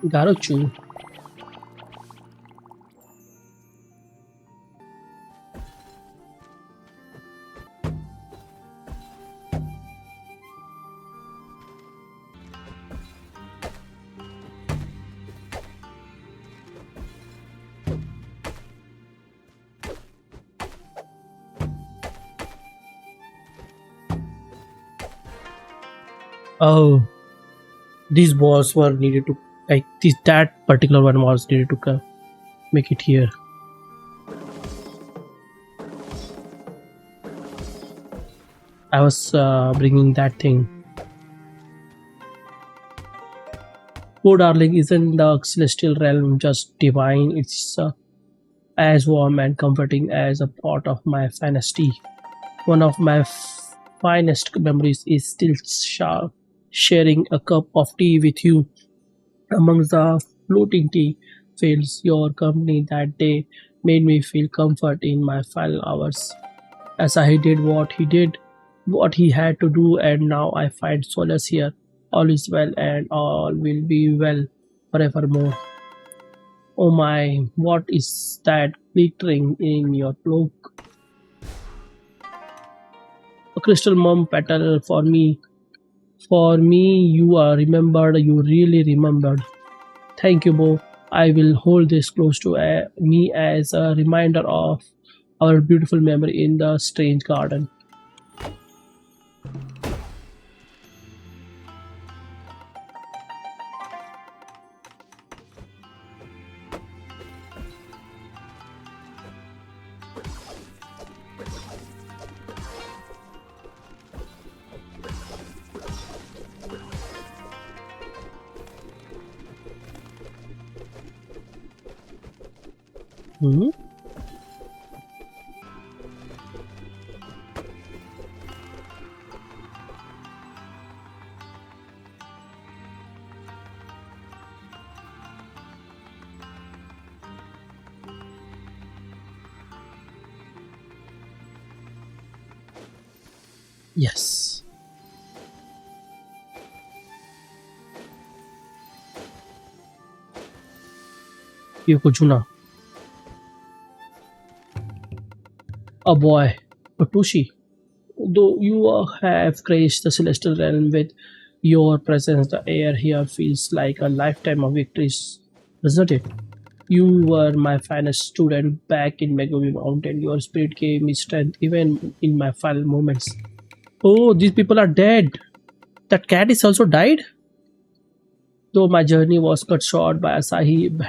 Garochu. Oh, these balls were needed to, like this, that particular one was needed to come. Make it here. I was bringing that thing. Oh, darling, isn't the celestial realm just divine? It's as warm and comforting as a pot of my finest tea. One of my finest memories is still sharing a cup of tea with you amongst the floating tea fields. Your company that day made me feel comfort in my final hours. Asahi did what he had to do, and now I find solace here. All is well, and all will be well forevermore. Oh my, what is that glittering in your cloak? A crystal mum petal for me. For me, you are remembered. You really remembered. Thank you, Bo. I will hold this close to me as a reminder of our beautiful memory in the strange garden. Mhm. Yes. Yokojuna. A boy. Otoshi. Though you have graced the celestial realm with your presence, the air here feels like a lifetime of victories, doesn't it? You were my finest student back in Megumi Mountain. Your spirit gave me strength even in my final moments. Oh, these people are dead. That cat is also died? Though my journey was cut short by Asahi's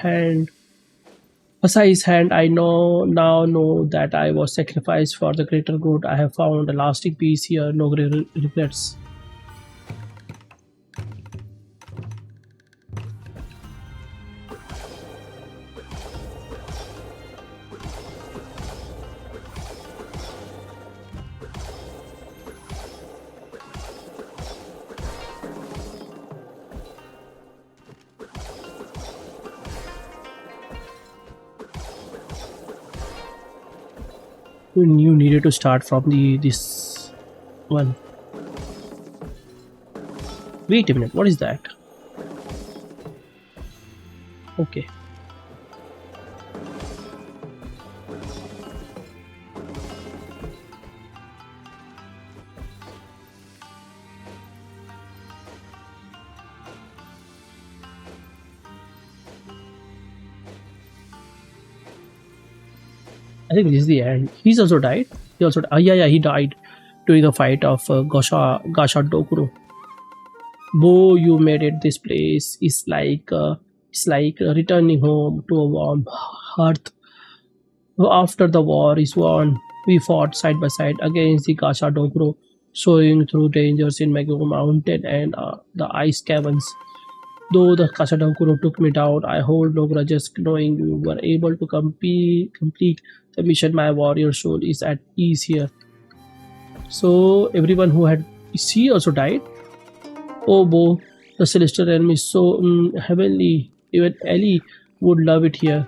hand, I know that I was sacrificed for the greater good. I have found a lasting peace here, no regrets. You needed to start from the this one. Wait a minute, what is that? Okay. I think this is the end. He's also died. He also yeah, he died during the fight of Gasha Dokuro. Bo, you made it. This place is like returning home to a warm hearth. After the war is won, we fought side by side against the Gasha Dokuro, soaring through dangers in Meguro Mountain and the ice caverns. Though the Kasadokuro took me down, I hold no grudges knowing you were able to complete the mission. My warrior soul is at ease here. So everyone who had she also died. Oh, Bo, the celestial realm is so heavenly. Even Ellie would love it here.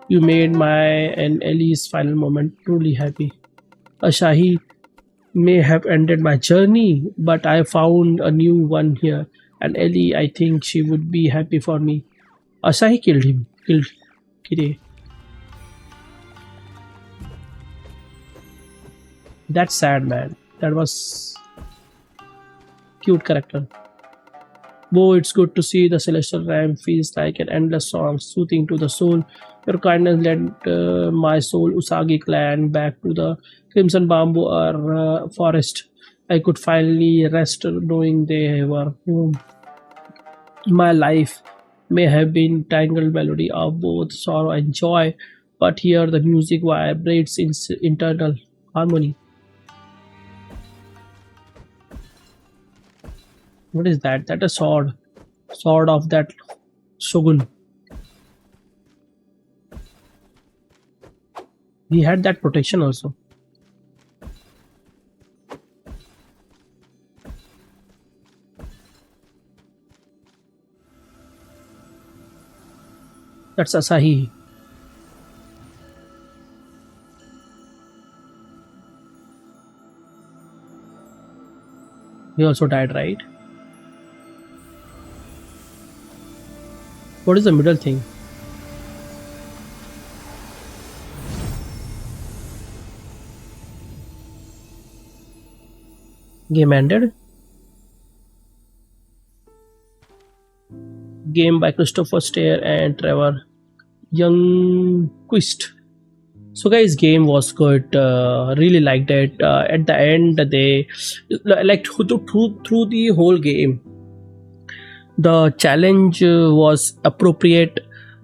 You made my and Ellie's final moment truly happy. Asahi may have ended my journey, but I found a new one here. And Ellie, I think she would be happy for me. Asahi killed Kire. That's sad, man. That was cute character. Though it's good to see the celestial realm feels like an endless song, soothing to the soul. Your kindness led my soul Usagi clan back to the Crimson Bamboo or forest. I could finally rest knowing they were home. My life may have been tangled melody of both sorrow and joy, but here the music vibrates in internal harmony. What is that? That a sword, sword of that shogun. He had that protection also. That's Asahi. He also died, right? What is the middle thing? Game ended. Game by Christopher Stair and Trevor Youngquist. So guys, game was good. Really liked it. At the end, they like through the whole game, the challenge was appropriate.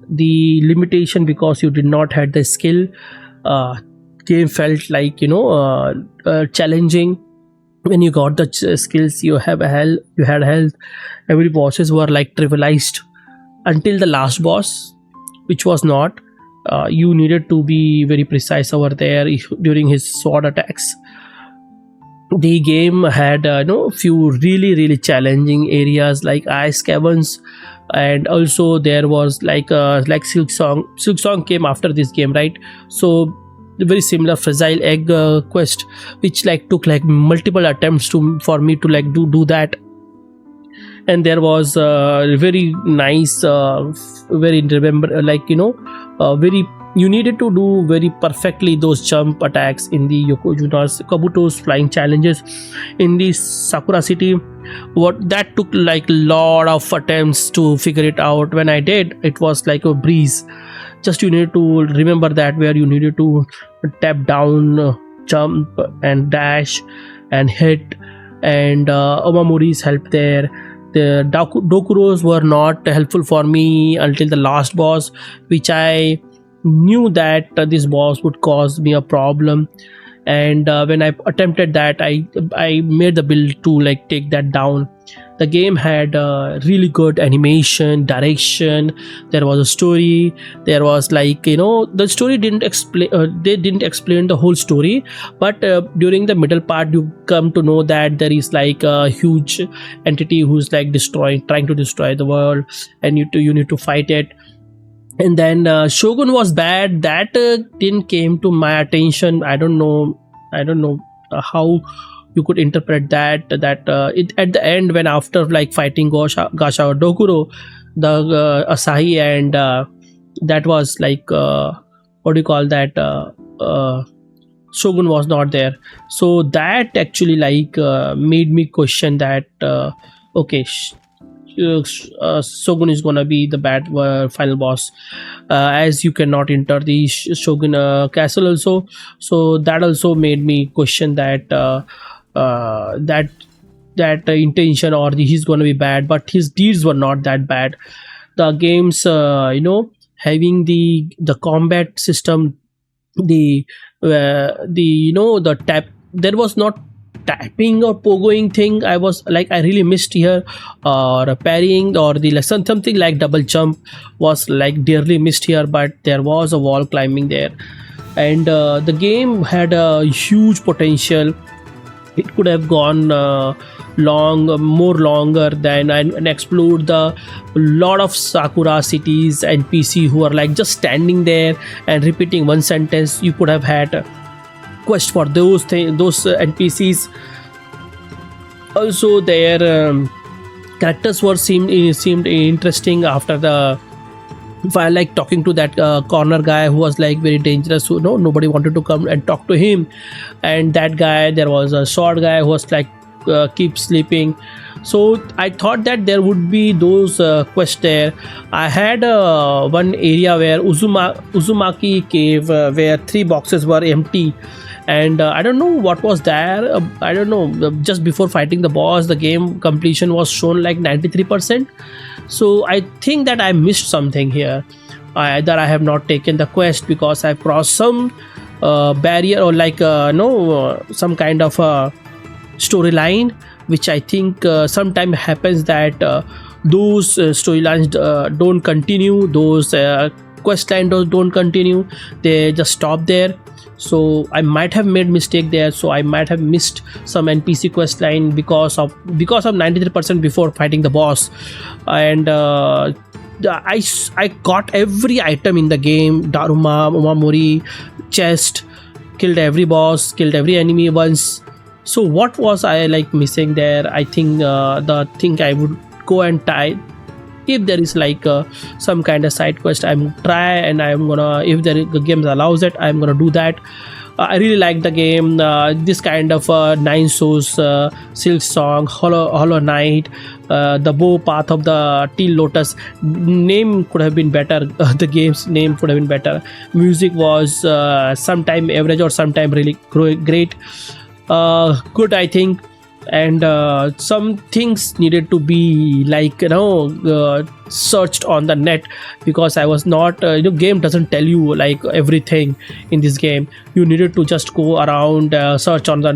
The limitation, because you did not had the skill, game felt like challenging. When you got the skills, you had health. Every bosses were like trivialized until the last boss, which was not. You needed to be very precise over there during his sword attacks. The game had few really challenging areas like ice caverns, and also there was like silk song came after this game, right? So very similar fragile egg quest, which like took like multiple attempts to for me to like do that. And there was very nice very remember very, you needed to do very perfectly those jump attacks in the Yokojuna's Kabuto's flying challenges in the Sakura city. What that took like lot of attempts to figure it out. When I did, it was like a breeze. Just you need to remember that where you needed to tap down, jump and dash and hit, and Omamori's help there. The Dokuros were not helpful for me until the last boss, which I knew that this boss would cause me a problem. And when I attempted that, I made the build to like take that down. The game had really good animation, direction. There was a story. There was the story didn't explain. They didn't explain the whole story, but during the middle part, you come to know that there is like a huge entity who's like trying to destroy the world, and you need to fight it. And then Shogun was bad. That didn't came to my attention. I don't know how you could interpret that it at the end, when after like fighting Gasha or Dokuro, the Asahi and that was like what do you call that, Shogun was not there. So that actually made me question that okay, Shogun is gonna be the bad final boss, as you cannot enter the Shogun castle also. So that also made me question that that intention, or he's gonna be bad, but his deeds were not that bad. The games having the combat system, the tap, there was not tapping or pogoing thing. I really missed here, or parrying, or the lesson something like double jump was like dearly missed here. But there was a wall climbing there, and the game had a huge potential. It could have gone more longer than, and explored the lot of Sakura cities and PC who are like just standing there and repeating one sentence. You could have had quest for those NPCs. Also their characters seemed interesting after the, if I like talking to that corner guy who was like very dangerous, who nobody wanted to come and talk to him. And that guy, there was a short guy who was like keep sleeping. So I thought that there would be those quests there. I had one area where Uzumaki cave, where 3 boxes were empty, and I don't know what was there. I don't know, just before fighting the boss, the game completion was shown like 93%. So I think that I missed something here. Either I have not taken the quest because I've crossed some barrier, or like no some kind of storyline, which I think sometime happens that those storylines don't continue, those quest line don't continue, they just stop there. So I might have made mistake there, so I might have missed some npc quest line because of 93% before fighting the boss. And I got every item in the game, Daruma, Umamori, chest, killed every boss, killed every enemy once. So what was I like missing there? I think the thing I would go and try, if there is like some kind of side quest, I'm try, and I'm gonna, if the game allows it, I'm gonna do that. I really like the game, this kind of nine souls, silk song, hollow knight, the bow path of the Teal Lotus. Name could have been better. The game's name could have been better. Music was sometime average or sometime really great, good I think. And some things needed to be like searched on the net, because I was not game doesn't tell you like everything in this game. You needed to just go around, search on the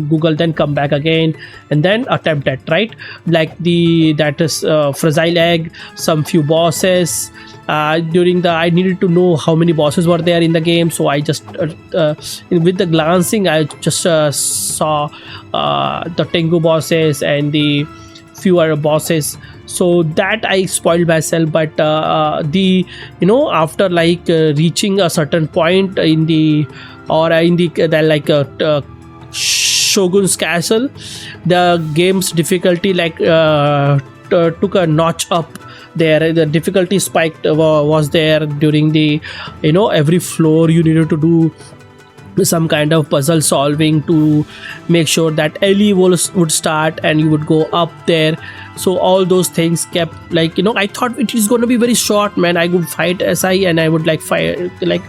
Google, then come back again and then attempt it, right? Like that is fragile egg, some few bosses. During the, I needed to know how many bosses were there in the game, so I just with the glancing I just saw the Tengu bosses and the fewer bosses, so that I spoiled myself. But the after like reaching a certain point in the, or in the like Shogun's castle, the game's difficulty like took a notch up there. The difficulty spiked was there during the every floor you needed to do some kind of puzzle solving to make sure that Ellie would start and you would go up there. So all those things kept like I thought it is going to be very short, man. I would fight Asahi and I would like fight like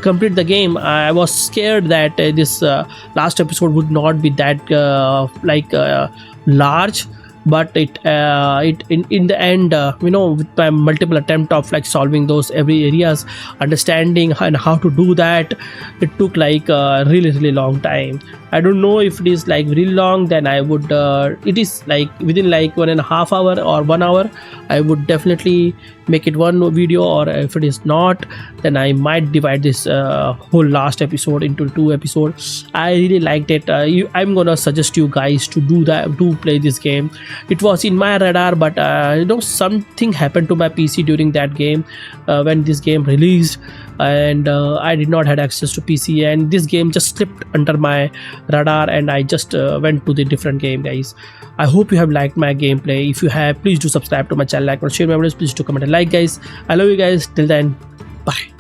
complete the game. I was scared that this last episode would not be that large, but it in the end with my multiple attempt of like solving those every areas, understanding and how to do that, it took like a really long time. I don't know if it is like really long, then I would it is like within like 1.5 hour or 1 hour, I would definitely make it one video. Or if it is not, then I might divide this whole last episode into 2 episodes. I really liked it. I'm gonna suggest you guys to do that, to play this game. It was in my radar, but something happened to my PC during that game when this game released, and I did not had access to PC, and this game just slipped under my radar, and I just went to the different game, guys. I hope you have liked my gameplay. If you have, please do subscribe to my channel, like and share my videos. Please do comment and like, guys. I love you guys. Till then, bye.